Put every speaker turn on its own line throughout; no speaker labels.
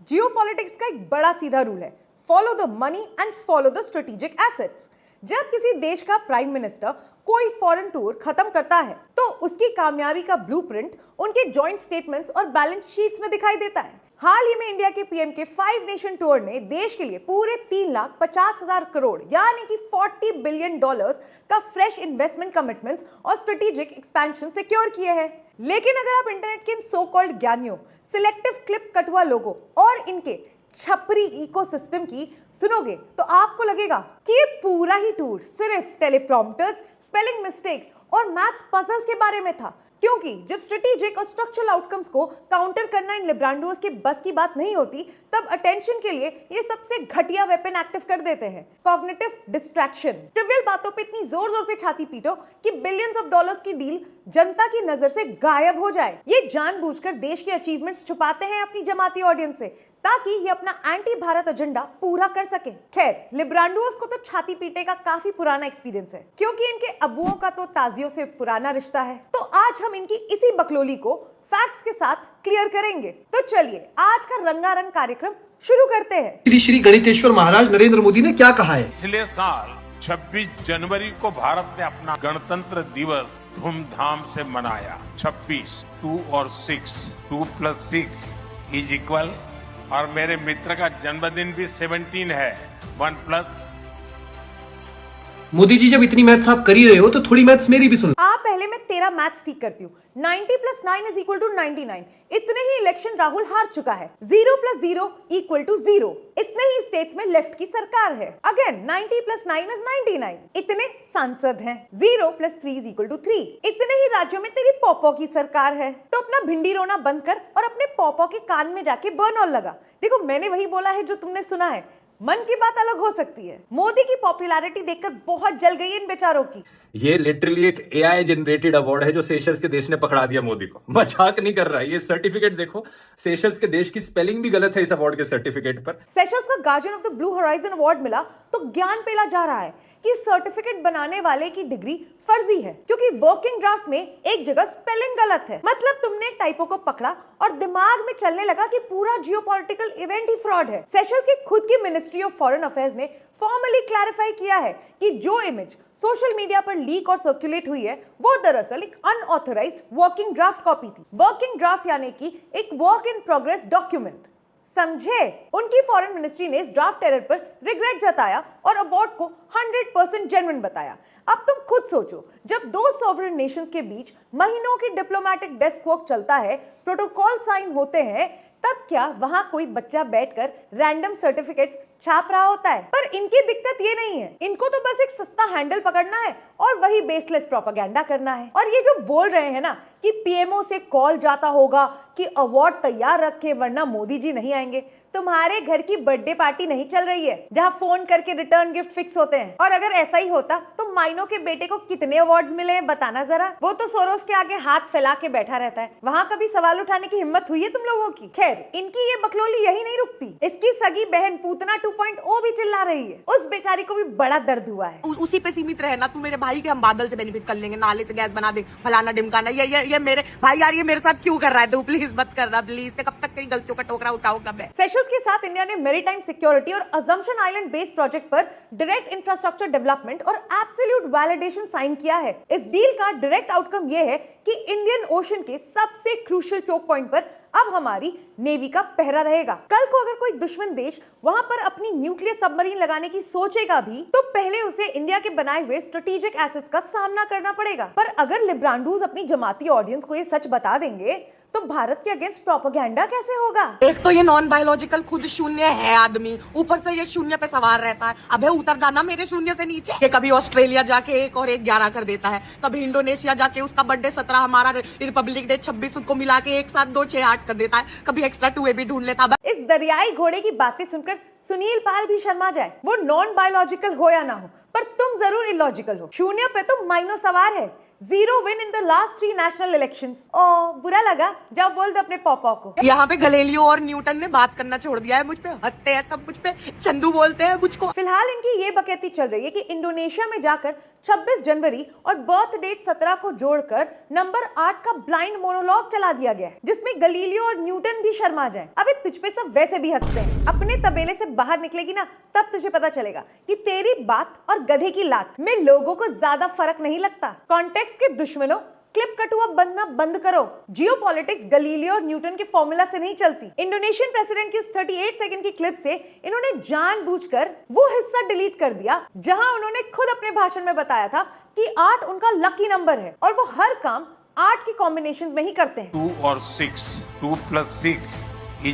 Geopolitics का एक बड़ा सीधा रूल है, follow the money and follow the strategic assets. जब किसी देश का प्राइम मिनिस्टर कोई फॉरेन टूर खत्म करता है तो उसकी कामयाबी का ब्लूप्रिंट उनके जॉइंट स्टेटमेंट्स और बैलेंस शीट्स में दिखाई देता है। हाल ही में इंडिया के पीएम के 5 नेशन टूर ने देश के लिए पूरे 3,50,000 करोड़ यानी कि $40 बिलियन का फ्रेश इन्वेस्टमेंट कमिटमेंट्स और स्ट्रेटेजिक एक्सपेंशन सिक्योर किए हैं। लेकिन अगर आप इंटरनेट के इन सो कॉल्ड ज्ञानियों, सिलेक्टिव क्लिप कटुआ लोगों और इनके छपरी इकोसिस्टम की सुनोगे तो आपको लगेगा कि ये पूरा ही टूर सिर्फ टेलीप्रॉम्प्टर्स, स्पेलिंग मिस्टेक्स और मैथ्स पजल्स के बारे में था। क्योंकि जब स्ट्रेटेजिक और स्ट्रक्चरल आउटकम्स को काउंटर करना इन लिब्रांडोस के बस की बात नहीं होती, तब अटेंशन के लिए ये सबसे घटिया वेपन एक्टिव कर देते हैं, कॉग्निटिव डिस्ट्रैक्शन। ट्रिवियल बातों पे इतनी जोर जोर से छाती पीटो कि बिलियंस ऑफ डॉलर्स की डील जनता की नजर से गायब हो जाए। ये जानबूझकर देश के अचीवमेंट्स छुपाते हैं अपनी जमाती ऑडियंस से ताकि ये अपना एंटी भारत एजेंडा पूरा कर सके। खैर, लिब्रांडोस को तो छाती पीटे का काफी पुराना एक्सपीरियंस है क्योंकि इनके अबुओं का तो ताजियों से पुराना रिश्ता है। तो आज हम इनकी इसी बकलोली को फैक्ट्स के साथ क्लियर करेंगे। तो चलिए आज का रंगारंग कार्यक्रम शुरू करते हैं।
श्री श्री गणितेश्वर महाराज नरेंद्र मोदी ने क्या कहा है?
पिछले साल 26 जनवरी को भारत ने अपना गणतंत्र दिवस धूमधाम से मनाया। 26, 2 और 6, 2 + 6 = और मेरे मित्र का जन्मदिन भी 17 है, 1+।
मोदी जी, जब इतनी मैथ्स आप कर ही रहे हो तो थोड़ी मैथ्स मेरी भी सुन।
आप पहले मैं तेरा मैथ्स ठीक करती हूँ। 90 + 9 = 99। इतने ही इलेक्शन राहुल हार चुका है। 0 + 0 = 0। इतने ही स्टेट्स में लेफ्ट की सरकार है। अगेन 90 + 9 = 99। इतने सांसद हैं। 0 + 3 = 3। इतने ही राज्यों में तेरी पॉपो की सरकार है। तो अपना भिंडी रोना बंद कर और अपने पॉपो के कान में जाके बर्नऑल लगा। देखो, मैंने वही बोला है जो तुमने सुना है। मन की बात अलग हो सकती है। मोदी की पॉपुलैरिटी देखकर बहुत जल गई इन बेचारों की।
ये लिटरली एक एआई जनरेटेड अवार्ड है जो सेशल्स के देश ने पकड़ा दिया मोदी को। मजाक नहीं कर रहा है। ये सर्टिफिकेट देखो, सेशल्स के देश की स्पेलिंग भी गलत है इस अवार्ड के सर्टिफिकेट पर।
सेशल्स का guardian of the blue horizon award मिला तो ज्ञान पेला जा रहा है कि सर्टिफिकेट बनाने वाले की डिग्री फर्जी है क्योंकि वर्किंग ड्राफ्ट में एक जगह स्पेलिंग गलत है। मतलब तुमने टाइपो को पकड़ा और दिमाग में चलने लगा कि पूरा जियोपॉलिटिकल इवेंट ही फ्रॉड है। सेशल्स की खुद की मिनिस्ट्री ऑफ फॉरेन अफेयर्स ने फॉर्मली क्लैरिफाई किया है कि जो इमेज सोशल मीडिया पर लीक और सर्कुलेट हुई है वो दरअसल एक अनऑथराइज्ड वर्किंग ड्राफ्ट कॉपी थी। वर्किंग ड्राफ्ट यानी कि एक वर्क इन प्रोग्रेस डॉक्यूमेंट, समझे? उनकी फॉरेन मिनिस्ट्री ने इस ड्राफ्ट एरर पर रिग्रेट जताया और अवार्ड को 100% जेन्युइन बताया। अब तुम खुद सोचो, जब दो सॉवरेन नेशंस के बीच महीनों की डिप्लोमेटिक डेस्क वर्क चलता है, प्रोटोकॉल साइन होते हैं, तब क्या वहां कोई बच्चा बैठकर रैंडम सर्टिफिकेट्स छाप रहा होता है? पर इनकी दिक्कत ये नहीं है। इनको तो बस एक सस्ता हैंडल पकड़ना है और वही बेसलेस प्रोपेगेंडा करना है। और ये जो बोल रहे हैं ना कि पीएमओ से कॉल जाता होगा कि अवार्ड तैयार रखे वरना मोदी जी नहीं आएंगे, तुम्हारे घर की बर्थडे पार्टी नहीं चल रही है जहां फोन करके रिटर्न गिफ्ट फिक्स होते हैं। और अगर ऐसा ही होता तो माइनो के बेटे को कितने अवार्ड्स मिले हैं बताना जरा। वो तो सोरोस के आगे हाथ फैला के बैठा रहता है। वहां कभी सवाल उठाने की हिम्मत हुई है तुम लोगों की? खैर, इनकी ये बकलोली यही नहीं रुकती। इसकी सगी बहन पूतना 2.0 भी चिल्ला रही है। उस बेचारी को भी बड़ा दर्द हुआ है।
उसी पे सीमित रहे ना तू मेरे भाई के, हम बादल से बेनिफिट कर लेंगे, नाले से गैस बना दे, फलाना ढिमकाना। ये मेरे भाई यार, ये मेरे साथ क्यों कर रहा है तू? प्लीज मत करना प्लीज। कब तक तेरी गलतियों का टोकरा उठाऊंगा मैं।
सेशल्स के साथ इंडिया ने मैरीटाइम सिक्योरिटी और अजम्पशन आइलैंड बेस्ड प्रोजेक्ट पर डायरेक्ट इंफ्रास्ट्रक्चर डेवलपमेंट और एब्सोल्यूट वैलिडेशन साइन किया है। इस डील का डायरेक्ट आउटकम यह है कि इंडियन ओशन के सबसे क्रूशियल चोक पॉइंट पर अब हमारी नेवी का पहरा रहेगा। कल को अगर कोई दुश्मन देश वहां पर अपनी न्यूक्लियर सबमरीन लगाने की सोचेगा भी तो पहले उसे इंडिया के बनाए हुए स्ट्रेटेजिक एसेट्स का सामना करना पड़ेगा। पर अगर लिब्रांडूज अपनी जमाती ऑडियंस को ये सच बता देंगे तो भारत के अगेंस्ट प्रोपेगेंडा कैसे होगा?
एक तो ये नॉन बायोलॉजिकल खुद शून्य है आदमी, ऊपर से ये शून्य पे सवार रहता है। अबे उतर जाना मेरे शून्य से नीचे। ये कभी ऑस्ट्रेलिया जाके 1 और 1 11 कर देता है, कभी इंडोनेशिया जाके उसका बर्थडे 17, हमारा रिपब्लिक डे 26 को मिला के 1 7 2 6 8 कर देता है, कभी एक्स्ट्रा 2 भी ढूंढ लेता है।
इस दरियाई घोड़े की बातें सुनकर सुनील पाल भी शर्मा जाए। वो नॉन बायोलॉजिकल हो या ना हो, पर तुम जरूर इलॉजिकल हो। शून्य पे तो माइनो सवार है। 0 win in the last 3 national elections. ओ, बुरा लगा? जाओ बोल दो अपने पॉपा को।
यहाँ पे गलेलियो और न्यूटन ने बात करना छोड़ दिया है। मुझ पे हंसते हैं सब, मुझ पे चंदू बोलते हैं मुझको।
फिलहाल इनकी ये बकैती चल रही है कि इंडोनेशिया में जाकर 26 जनवरी और बर्थ डेट 17 को जोड़कर नंबर 8 का ब्लाइंड मोनोलॉग चला दिया गया है, जिसमें गलीलियो और न्यूटन भी शर्मा जाएं। अबे तुझ पे सब वैसे भी हंसते हैं। अपने तबेले से बाहर निकलेगी ना, तब तुझे पता चलेगा कि तेरी बात और गधे की लात में लोगों को ज्यादा फर्क नहीं लगता। कॉन्टेक्स्ट के दुश्मनों, क्लिप कटुआ बनना बंद करो। जियोपॉलिटिक्स गलीलियो और न्यूटन के फॉर्मूला से नहीं चलती। इंडोनेशियन प्रेसिडेंट की उस 38 सेकंड की क्लिप से इन्होंने जानबूझकर वो हिस्सा डिलीट कर दिया जहां उन्होंने खुद अपने भाषण में बताया था कि 8 उनका लकी नंबर है और वो हर काम 8 की कॉम्बिनेशंस में ही करते हैं।
2 और 6, 2 + 6 =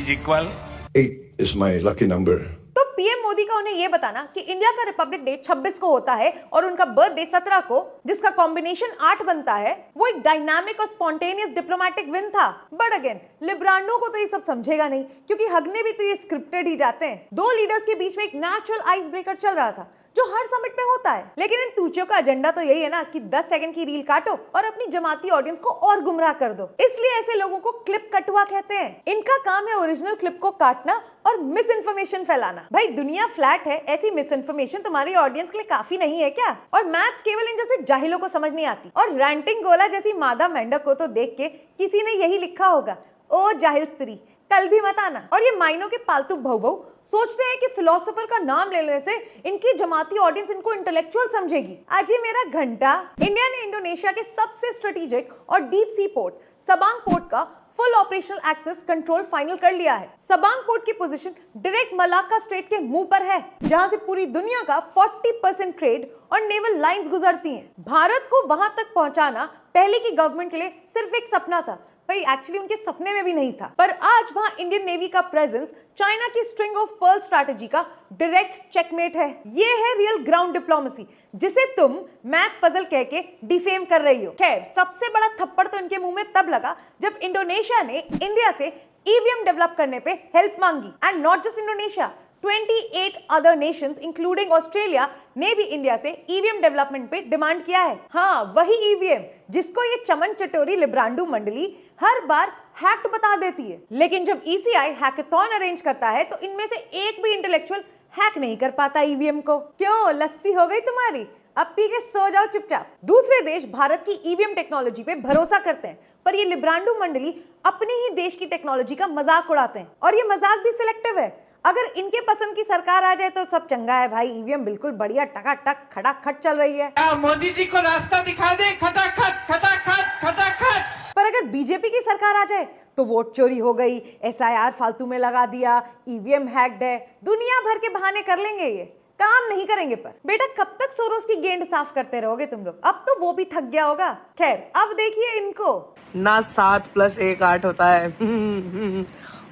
8 is my lucky number.
तो पीएम मोदी का उन्हें यह बताना कि इंडिया का रिपब्लिक डे 26 को होता है और उनका बर्थडे 17 को, जिसका कॉम्बिनेशन 8 बनता है, वो एक डायनामिक और स्पॉन्टेनियस डिप्लोमेटिक विन था। बट अगेन लिब्रांडो को तो ये सब समझेगा नहीं, क्योंकि हगने भी तो ये स्क्रिप्टेड ही जाते हैं। दो लीडर्स के बीच में एक नेचुरल आइस ब्रेकर चल रहा था जो हर समिट में होता है। लेकिन इन तूचियों का एजेंडा तो यही है ना कि 10 सेकंड की रील काटो और अपनी जमाती ऑडियंस को और गुमराह कर दो। इसलिए ऐसे लोगों को क्लिप कटुआ कहते हैं। इनका काम है ओरिजिनल क्लिप को काटना और मिस इन्फॉर्मेशन फैलाना। भाई दुनिया फ्लैट है, ऐसी मिस इन्फॉर्मेशन तुम्हारी ऑडियंस के लिए काफी नहीं है क्या? और मैथ्स केवल इन जैसे जाहिलों को समझ नहीं आती। और रैंटिंग गोला जैसी मादा मेंढक को तो देख के किसी ने यही लिखा होगा, ओ जाहिल स्त्री कल भी मत आना। और ये माइनों के पालतू भौ सोचते हैं कि फिलोसोफर का नाम लेने से इनकी जमाती ऑडियंस इनको इंटेलेक्चुअल समझेगी। आज ये मेरा घंटा। इंडिया ने इंडोनेशिया के सबसे स्ट्रेटेजिक और deep sea port Sabang port का full operational access control final कर लिया है। सबांग पोर्ट की पोजीशन डायरेक्ट मलाक्का स्ट्रेट के मुंह पर है, जहां से पूरी दुनिया का 40% ट्रेड और नेवल लाइंस गुजरती हैं। भारत को वहां तक पहुंचाना पहले की गवर्नमेंट के लिए सिर्फ एक सपना था। भाई एक्चुअली उनके सपने में भी नहीं था। पर आज वहां इंडियन नेवी का प्रेजेंस चाइना की स्ट्रिंग ऑफ पर्ल स्ट्रैटेजी का डायरेक्ट चेकमेट है। ये है रियल ग्राउंड डिप्लोमेसी, जिसे तुम मैथ पजल कह के डिफेम कर रही हो। खैर सबसे बड़ा थप्पड़ तो इनके मुंह में तब लगा जब इंडोनेशिया ने इंडिया से ईवीएम डेवलप करने पे हेल्प मांगी। And not just Indonesia, 28 other Nations including Australia ने भी इंडिया से ईवीएम डेवलपमेंट पे डिमांड किया है। हाँ वही ईवीएम जिसको ये चमन चटोरी लिब्रांडू मंडली हर बार हैक्ड बता देती है। लेकिन जब ईसीआई हैकाथॉन अरेंज करता है तो इनमें से एक भी इंटेलेक्चुअल हैक नहीं कर पाता ईवीएम को। क्यों लस्सी हो गई तुम्हारी? अब पी के सो जाओ चुपचाप। दूसरे देश भारत की ईवीएम टेक्नोलॉजी पे भरोसा करते हैं, पर ये लिब्रांडू मंडली अपनी ही देश की टेक्नोलॉजी का मजाक उड़ाते हैं। और ये मजाक भी सिलेक्टिव है। अगर इनके पसंद की सरकार आ जाए तो सब चंगा है भाई। ईवीएम बिल्कुल बढ़िया टकाटक खटाखट चल रही है।
मोदी जी को रास्ता दिखा दे, खटाखट खटाखट खटाखट।
पर अगर बीजेपी की सरकार आ जाए तो वोट चोरी हो गई, एसआईआर फालतू में लगा दिया, ईवीएम हैक्ड है, दुनिया भर के बहाने कर लेंगे, ये काम नहीं करेंगे। पर बेटा कब तक सोरोस की गेंद साफ करते रहोगे तुम लोग? अब तो वो भी थक गया होगा। खैर अब देखिए इनको
ना 7 + 1 8 होता है।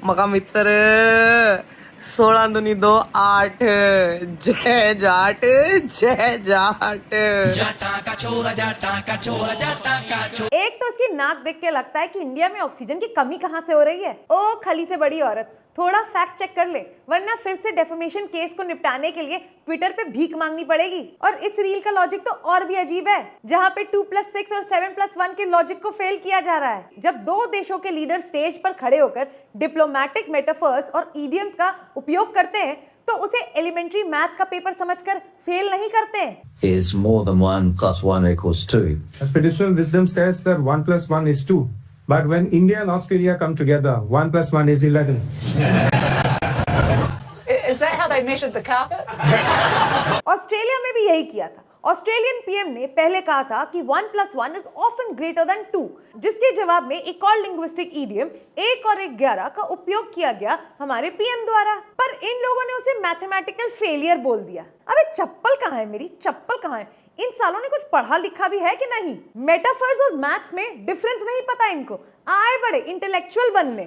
मका मित्र 16 दूनी 2 8 जय जाट जय जाट। एक तो इसकी नाक देख के लगता है कि इंडिया में ऑक्सीजन की कमी कहां से हो रही है। ओ खली से बड़ी औरत, थोड़ा फैक्ट चेक कर ले, वरना फिर से डेफेमेशन केस को निपटाने के लिए ट्विटर पे भीख मांगनी पड़ेगी। और इस रील का लॉजिक तो और भी अजीब है, जहां पे 2 + 6 और 7 + 1 के लॉजिक को फेल किया जा रहा है। जब दो देशों के लीडर स्टेज पर खड़े होकर डिप्लोमेटिक मेटाफर्स और इडियम्स का उपयोग करते हैं तो उसे एलिमेंट्री मैथ का पेपर समझकर फेल नहीं करते हैं।
Is more than 1 + 1 = 2.
Traditional wisdom says that 1 + 1 is 2. But when India and Australia come together, 1 + 1 is 11.
Is that how they measured the carpet?
Australia में भी यही किया था। ऑस्ट्रेलियन पीएम ने पहले कहा था कि 1 + 1 is often greater than 2, जिसके जवाब में एक और लिंग्विस्टिक इडियम 1 और 11 का उपयोग किया गया हमारे पीएम द्वारा। पर इन लोगों ने उसे मैथमेटिकल फेलियर बोल दिया। अबे चप्पल कहाँ है मेरी, चप्पल कहाँ है? इन सालों ने कुछ पढ़ा लिखा भी है कि नहीं? मेटाफर्स और मैथ्स में डिफरेंस नहीं पता इनको, आए बड़े इंटेलेक्चुअल बनने।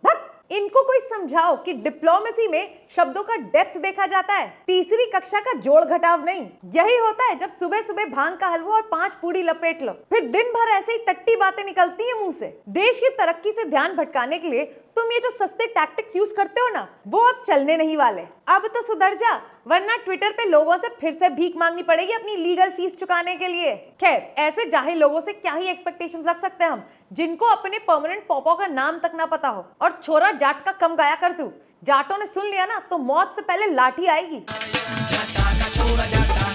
भक इनको कोई समझाओ कि डिप्लोमेसी में शब्दों का डेप्थ देखा जाता है, तीसरी कक्षा का जोड़ घटाव नहीं। यही होता है जब सुबह सुबह भांग का हलवा और 5 पूड़ी लपेट लो, फिर दिन भर ऐसे ही टट्टी बातें निकलती हैं मुंह से। देश की तरक्की से ध्यान भटकाने के लिए तुम ये जो सस्ते टैक्टिक्स यूज करते हो ना, वो अब चलने नहीं वाले। अब तो सुधर जा, वरना ट्विटर पे लोगों से फिर से भीख मांगनी पड़ेगी अपनी लीगल फीस चुकाने के लिए। खैर ऐसे जाहिल लोगों से क्या ही एक्सपेक्टेशंस रख सकते हैं हम, जिनको अपने परमानेंट पॉपो का नाम तक ना पता हो। और छोरा जाट का कम गाया कर तू, जाटों ने सुन लिया ना तो मौत से पहले लाठी आएगी।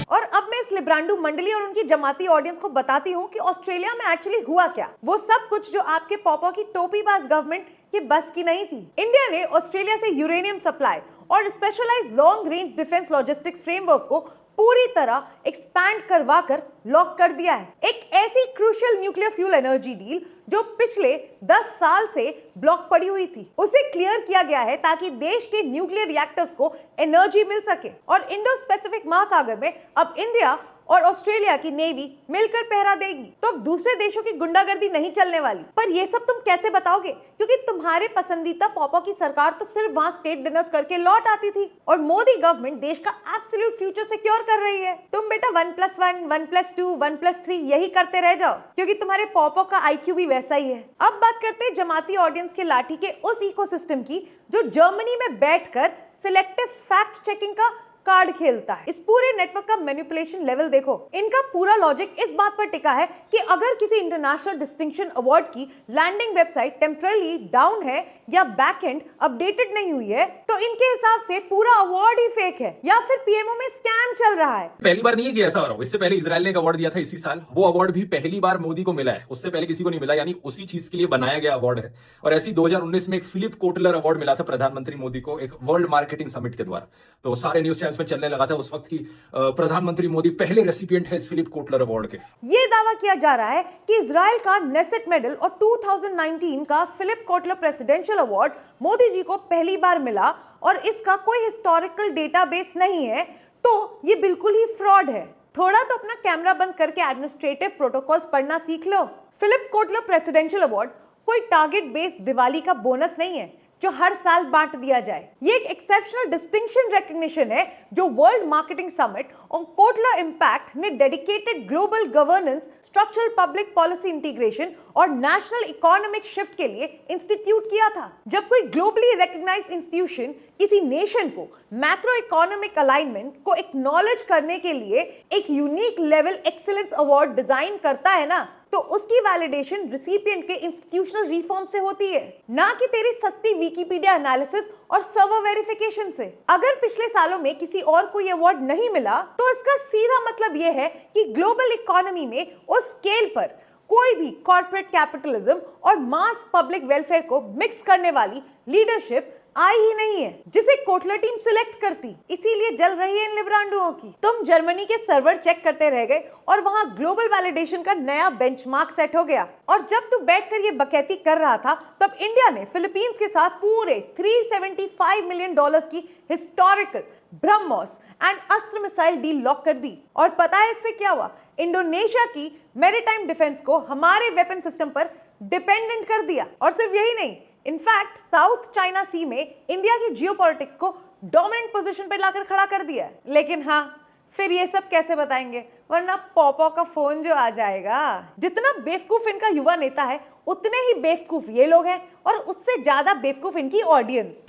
और अब मैं इस लिब्रांडू मंडली और उनकी जमाती ऑडियंस को बताती हूँ कि ऑस्ट्रेलिया में एक्चुअली हुआ क्या, वो सब कुछ जो आपके पॉपा की टोपीबाज गवर्नमेंट की बस की नहीं थी। इंडिया ने ऑस्ट्रेलिया से यूरेनियम सप्लाई और specialised long range defence logistics framework को पूरी तरह एक्सपैंड करवा कर लॉक कर दिया है। एक ऐसी crucial nuclear fuel energy deal जो पिछले 10 साल से ब्लॉक पड़ी हुई थी, उसे क्लियर किया गया है ताकि देश के न्यूक्लियर रिएक्टर्स को एनर्जी मिल सके। और इंडो स्पेसिफिक महासागर में अब इंडिया और ऑस्ट्रेलिया की नेवी मिलकर पहरा देगी, तो अब दूसरे देशों की गुंडागर्दी नहीं चलने वाली। पर ये सब तुम कैसे बताओगे, क्योंकि तुम्हारे पसंदीदा पॉपा की सरकार तो सिर्फ वहां स्टेट डिनर्स करके लौट आती थी और मोदी गवर्नमेंट देश का एब्सोल्यूट फ्यूचर सिक्योर कर रही है। तुम बेटा 1+1, 1+2, 1+3 यही करते रह जाओ, क्योंकि तुम्हारे पॉपा का IQ भी वैसा ही है। अब बात करते हैं जमाती ऑडियंस के लाठी के उस इकोसिस्टम की जो जर्मनी में बैठकर सिलेक्टिव फैक्ट चेकिंग का कार्ड खेलता है। इस पूरे नेटवर्क का मैनिपुलेशन लेवल देखो। इनका पूरा लॉजिक इस बात पर टिका है कि अगर किसी इंटरनेशनल डिस्टिंक्शन अवार्ड की लैंडिंग वेबसाइट टेम्पररी डाउन है या बैकएंड अपडेटेड नहीं हुई है, तो इनके हिसाब से पूरा अवार्ड ही फेक है या फिर पीएमओ में स्कैम चल रहा है।
पहली बार नहीं है कि ऐसा हो रहा हो। इससे पहले इजराइल ने एक अवार्ड दिया था इसी साल, वो अवार्ड भी पहली बार मोदी को मिला है, उससे पहले किसी को नहीं मिला, यानी उसी चीज के लिए बनाया गया अवार्ड है। और ऐसी 2019 में एक फिलिप कोटलर अवार्ड मिला था प्रधानमंत्री मोदी को एक वर्ल्ड मार्केटिंग समिट के द्वारा। तो सारे न्यूज चैनल्स में चलने लगा था उस वक्त की प्रधानमंत्री मोदी पहले रेसिपिएंट है इस फिलिप कोटलर अवार्ड के।
ये दावा किया जा रहा है कि इजराइल का नेसेट मेडल और 2019 का Philip Kotler presidential award Modi ji को पहली बार मिला और इसका कोई हिस्टोरिकल डेटाबेस नहीं है, तो ये बिल्कुल ही फ्रॉड है। थोड़ा तो अपना कैमरा बंद करके एडमिनिस्ट्रेटिव प्रोटोकॉल्स पढ़ना सीख लो। फिलिप कोटलर प्रेसिडेंशियल अवार्ड कोई टारगेट बेस्ड दिवाली का बोनस नहीं है जो हर साल बांट दिया जाए। ये एक एक्सेप्शनल डिस्टिंक्शन रिकॉग्निशन है जो world marketing summit on Kotler impact ने dedicated global governance, structural public policy integration और नेशनल इकोनॉमिक शिफ्ट के लिए इंस्टीट्यूट किया था। जब कोई ग्लोबली रिकॉग्नाइज्ड इंस्टीट्यूशन किसी नेशन को मैक्रो इकोनॉमिक अलाइनमेंट को एक्नॉलेज करने के लिए एक unique level excellence award design करता है ना, तो उसकी वैलिडेशन रिसिपिएंट के इंस्टीट्यूशनल रिफॉर्म से होती है, ना कि तेरी सस्ती विकिपीडिया एनालिसिस और सर्वर वेरिफिकेशन से। अगर पिछले सालों में किसी और को ये अवार्ड नहीं मिला, तो इसका सीधा मतलब यह है कि ग्लोबल इकोनॉमी में उस स्केल पर कोई भी कॉर्पोरेट कैपिटलिज्म और मास पब्लिक वेलफेयर को मिक्स करने वाली लीडरशिप आई ही नहीं है जिसे कोटलर टीम सिलेक्ट करती। इसीलिए जल रही है इन लिब्रांडुओं की। तुम जर्मनी के सर्वर चेक करते रह गए और वहां ग्लोबल वैलिडेशन का नया बेंचमार्क सेट हो गया। और जब तू बैठकर ये बकैती कर रहा था, तब इंडिया ने फिलीपींस के साथ पूरे $375 मिलियन की हिस्टोरिकल ब्रह्मोस एंड अस्त्र मिसाइल डील लॉक कर दी। और पता है इससे क्या हुआ? इंडोनेशिया की मैरीटाइम डिफेंस को हमारे वेपन सिस्टम पर डिपेंडेंट कर दिया। और सिर्फ यही नहीं, इनफैक्ट साउथ चाइना सी में इंडिया की जियोपॉलिटिक्स को डोमिनेंट पोजीशन पर लाकर खड़ा कर दिया। लेकिन हाँ, फिर ये सब कैसे बताएंगे, वरना पॉपो का फोन जो आ जाएगा। जितना बेवकूफ इनका युवा नेता है, उतने ही बेवकूफ ये लोग हैं और उससे ज्यादा बेवकूफ इनकी audience.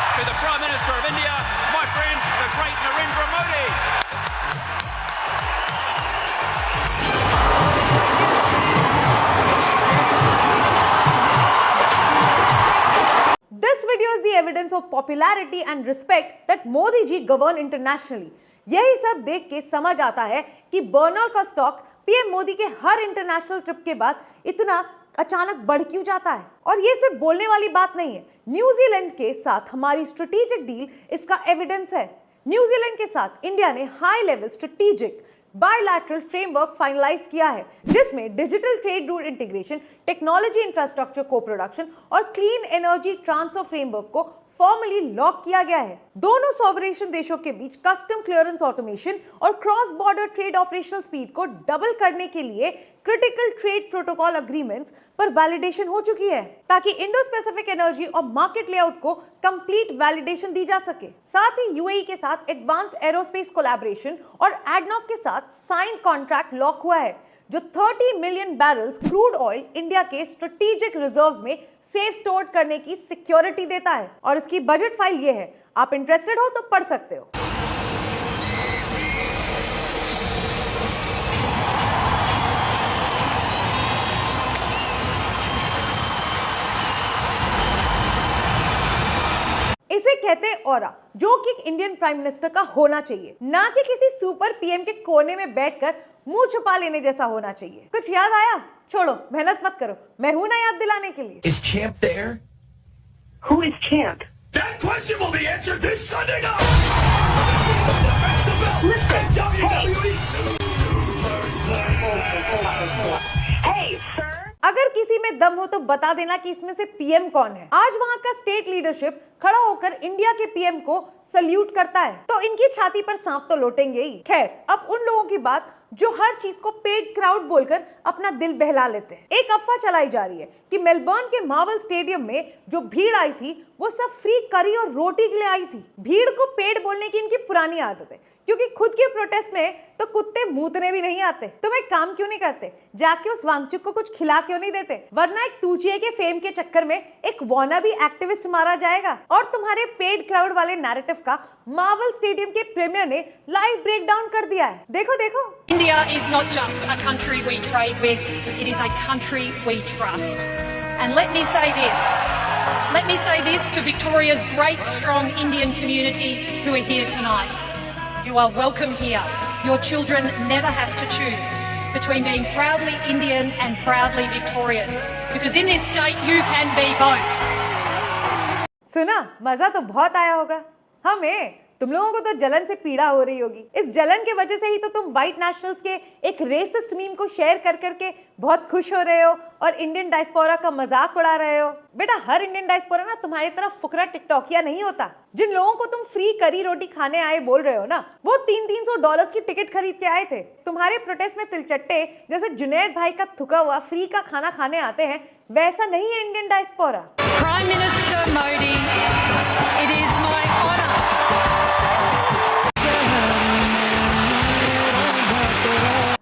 This video is the evidence of popularity and respect that Modi ji govern internationally. यही सब देख के समझ आता है कि बर्नॉल का स्टॉक पीएम मोदी के हर इंटरनेशनल ट्रिप के बाद इतना अचानक बढ़ क्यों जाता है। और ये सिर्फ बोलने वाली बात नहीं है, न्यूजीलैंड के साथ हमारी स्ट्रेटेजिक डील इसका एविडेंस है। न्यूजीलैंड के साथ इंडिया ने high level strategic bilateral framework finalise किया है, जिसमें digital trade route integration, technology infrastructure को प्रोडक्शन और क्लीन एनर्जी ट्रांसफर फ्रेमवर्क को फॉर्मली लॉक किया गया है। दोनों सॉवरेन देशों के बीच कस्टम क्लियरेंस ऑटोमेशन और cross border trade operational speed को डबल करने के लिए क्रिटिकल ट्रेड प्रोटोकॉल एग्रीमेंट्स पर वैलिडेशन हो चुकी है, ताकि इंडो स्पेसिफिक एनर्जी और मार्केट लेआउट को कंप्लीट वैलिडेशन दी जा सके। साथ ही यूएई के साथ एडवांस्ड एरोस्पेस कोलैबोरेशन और एडनॉक के साथ साइन कॉन्ट्रैक्ट लॉक हुआ है, जो 30 million barrels crude oil India के स्ट्रेटेजिक रिजर्व्स में सेफ स्टोर करने की सिक्योरिटी देता है। और इसकी बजट फाइल ये है, आप इंटरेस्टेड हो तो पढ़ सकते हो। इसे कहते हैं ऑरा, जो कि एक इंडियन प्राइम मिनिस्टर का होना चाहिए, ना कि किसी सुपर पीएम के कोने में बैठकर मुंह छुपा लेने जैसा होना चाहिए। कुछ याद आया? छोड़ो, मेहनत मत करो, मैं हूं ना याद दिलाने के लिए।
Is Champ there?
Who is Champ?
That question will be answered this Sunday night!
Hey, sir.
अगर किसी में दम हो तो बता देना कि इसमें से पीएम कौन है। आज वहां का स्टेट लीडरशिप खड़ा होकर इंडिया के पीएम को सल्यूट करता है, तो इनकी छाती पर सांप तो लौटेंगे ही। खैर, अब उन लोगों की बात जो हर चीज को पेड क्राउड बोलकर अपना दिल बहला लेते हैं। एक अफवाह चलाई जा रही है कि मेलबर्न के मार्वल स्टेडियम में जो भीड़ आई थी वो सब फ्री करी और रोटी के लिए आई थी। भीड़ को पेड बोलने की इनकी पुरानी आदत है, क्योंकि खुद के प्रोटेस्ट में तो कुत्ते मूतने भी नहीं आते। तुम एक काम क्यों नहीं करते, जाके उस वांगचुक को कुछ खिला क्यों नहीं देते? वरना एक तूचिए के फेम के चक्कर में एक वानाबी एक्टिविस्ट मारा जाएगा और तुम्हारे पेड क्राउड वाले नैरेटिव का मार्वल स्टेडियम के प्रीमियर ने लाइव ब्रेक डाउन कर दिया है। देखो देखो।
India is not just a country we trade with, it is a country we trust. And let me say this to Victoria's great, strong Indian community who are here tonight. You are welcome here. Your children never have to choose between being proudly Indian and proudly Victorian. Because in this state, you can be both.
सुना, मजा तो बहुत आया होगा। हमें तुम लोगों को तो जलन से पीड़ा हो रही होगी। इस जलन के वजह से ही तो तुम व्हाइट नेशनल्स के एक रेसिस्ट मीम को शेयर कर करके बहुत खुश हो रहे हो और इंडियन डायस्पोरा का मजाक उड़ा रहे हो। बेटा, हर इंडियन डायस्पोरा ना तुम्हारी तरफ फुकरा टिकटॉकिया नहीं होता। जिन लोगों को तुम फ्री करी रोटी खाने आए बोल रहे हो ना, वो $300 की टिकट खरीद के आए थे। तुम्हारे प्रोटेस्ट में तिलचट्टे जैसे जुनैद भाई का थुका हुआ फ्री का खाना खाने आते हैं, वैसा नहीं है Indian diaspora.
Prime Minister Modi, it is my honour.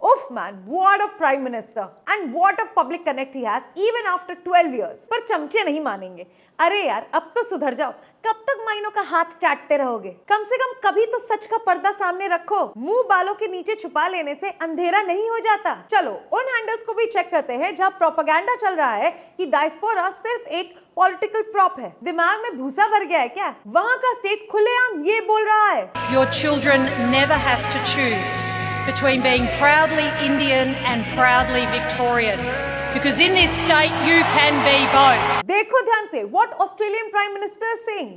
Uff man, what a prime minister and what a public connect he has even after 12 years. पर चमचे नहीं मानेंगे। अरे यार, अब तो सुधर जाओ। कब तक माइनों का हाथ चाटते रहोगे? कम से कम कभी तो सच का पर्दा सामने रखो। मुंह बालों के नीचे छुपा लेने से अंधेरा नहीं हो जाता। चलो उन हैंडल्स को भी चेक करते हैं जहां प्रोपेगेंडा चल रहा है कि डायस्पोरा सिर्फ एक पॉलिटिकल प्रॉप है। दिमाग में भूसा भर गया है क्या? वहाँ का स्टेट खुलेआम ये बोल रहा है,
Your children never have to choose between being proudly Indian and proudly Victorian. Because in this state, you can be both.
देखो ध्यान से what Australian Prime Minister is saying.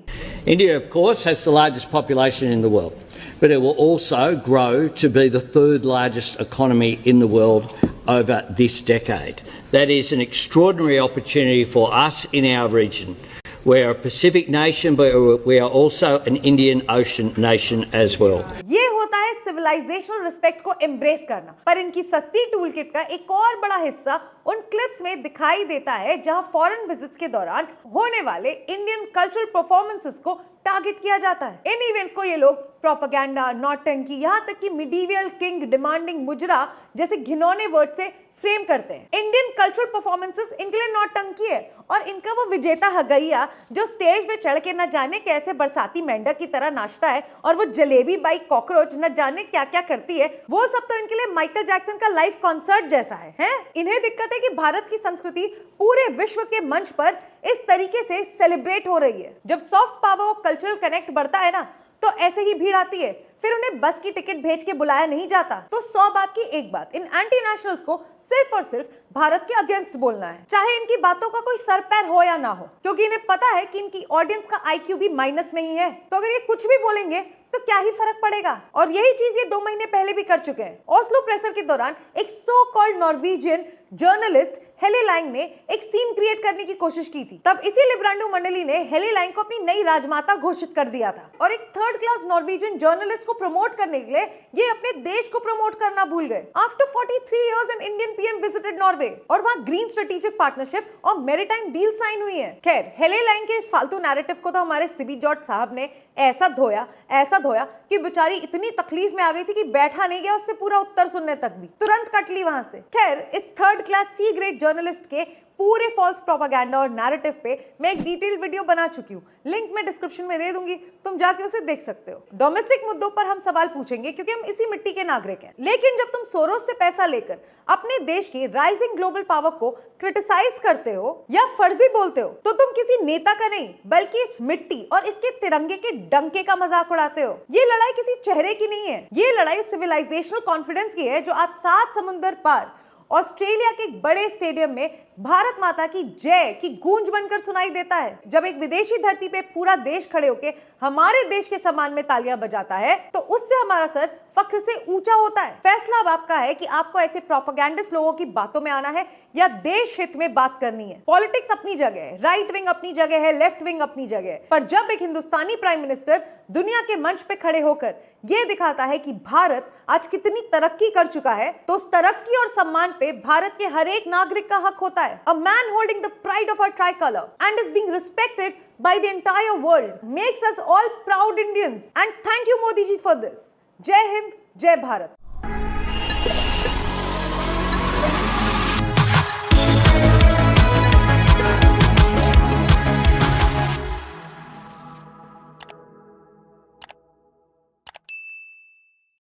India, of course, has the largest population in the world, but it will also grow to be the third largest economy in the world over this decade. That is an extraordinary opportunity for us in our region. We're a Pacific nation, but we are also an Indian Ocean nation as well.
ये होता है civilisational respect को embrace करना। पर इनकी सस्ती tool kit का एक और बड़ा हिस्सा उन क्लिप्स में दिखाई देता है जहां फॉरेन विजिट्स के दौरान होने वाले इंडियन कल्चरल परफॉर्मेंसेस को टारगेट किया जाता है। इन इवेंट्स को ये लोग प्रोपेगेंडा, नौटंकी, यहाँ तक कि मिडीवियल किंग डिमांडिंग मुजरा जैसे घिनौने वर्ड से फ्रेम करते हैं। इंडियन कल्चरल परफॉर्मेंसेस इनके लिए नौटंकी है और इनका वो विजेता हगैया जो स्टेज पे चढ़ के न जाने कैसे बरसाती मेंढक की तरह नाचता है और वो जलेबी बाई कॉकरोच न जाने क्या क्या करती है, वो सब तो इनके लिए माइकल जैक्सन का लाइव कॉन्सर्ट जैसा है? इन्हें दिक्कत है कि भारत की संस्कृति पूरे विश्व के मंच पर इस तरीके से सेलिब्रेट हो रही है। जब सॉफ्ट पावर और कल्चरल कनेक्ट बढ़ता है ना, तो ऐसे ही भीड़ आती है। फिर उन्हें बस की टिकट भेज के बुलाया नहीं जाता। तो 100 बात की एक बात, इन एंटी नेशनल्स को सिर्फ और सिर्फ भारत के अगेंस्ट बोलना है, चाहे इनकी बातों का कोई सर पैर हो या ना हो, क्योंकि इन्हें पता है कि इनकी ऑडियंस का IQ भी माइनस में ही है। तो अगर ये कुछ भी बोलेंगे तो क्या ही फर्क पड़ेगा। और यही चीज ये 2 महीने पहले भी कर चुके हैं। ओस्लो प्रेशर के दौरान एक so called Norwegian journalist Helle Lyng ने एक सीन क्रिएट करने की कोशिश की थी। तब इसी लिब्रांडो मंडली ने हेली लाइंग को अपनी नई राजमाता घोषित कर दिया था और एक थर्ड क्लास नॉर्वेजियन जर्नलिस्ट को प्रमोट करने के लिए ये अपने देश को प्रमोट करना भूल गए। After 43 years an Indian PM visited Norway और वहां ग्रीन स्ट्रेटेजिक पार्टनरशिप और मैरीटाइम डील साइन हुई है। खैर, हेली लाइंग के इस फालतू नैरेटिव को तो हमारे सिबी जॉर्ज साहब ने ऐसा धोया कि बेचारी इतनी तकलीफ में आ गई थी कि बैठा नहीं गया उससे पूरा उत्तर सुनने तक भी, तुरंत कट ली वहां से। खैर, इस third class C grade journalist के पूरे फॉल्स प्रोपागेंडा और नैरेटिव पे मैं एक डिटेल्ड वीडियो बना चुकी हूँ, लिंक मैं डिस्क्रिप्शन में दे दूंगी, तुम जाके उसे देख सकते हो। डोमेस्टिक मुद्दों पर हम सवाल पूछेंगे क्योंकि हम इसी मिट्टी के नागरिक हैं। लेकिन जब तुम सोरोस से पैसा लेकर अपने देश की राइजिंग ग्लोबल पावर को क्रिटिसाइज करते हो या फर्जी बोलते हो, तो तुम किसी नेता का नहीं बल्कि इस मिट्टी और इसके तिरंगे के डंके का मजाक उड़ाते हो। ये लड़ाई किसी चेहरे की नहीं है, ये लड़ाई सिविलाइजेशनल कॉन्फिडेंस की है जो आज 7 समुंदर पार ऑस्ट्रेलिया के एक बड़े स्टेडियम में भारत माता की जय की गूंज बनकर सुनाई देता है। जब एक विदेशी धरती पे पूरा देश खड़े होके हमारे देश के सम्मान में तालियां बजाता है तो उससे हमारा सर फख्र से ऊंचा होता है। फैसला अब आपका है कि आपको ऐसे प्रोपेगेंडिस्ट लोगों की बातों में आना है या देश हित में बात करनी है। पॉलिटिक्स अपनी जगह है, राइट विंग अपनी जगह है, लेफ्ट विंग अपनी जगह है, पर जब एक हिंदुस्तानी प्राइम मिनिस्टर दुनिया के मंच पे खड़े होकर ये दिखाता है कि भारत आज कितनी तरक्की कर चुका है, तो उस तरक्की और सम्मान पे भारत के हर एक नागरिक का हक होता है। A man holding the pride of our tricolor and is being respected by the entire world makes us all proud Indians. And thank you Modi ji for this. Jai Hind, Jai Bharat.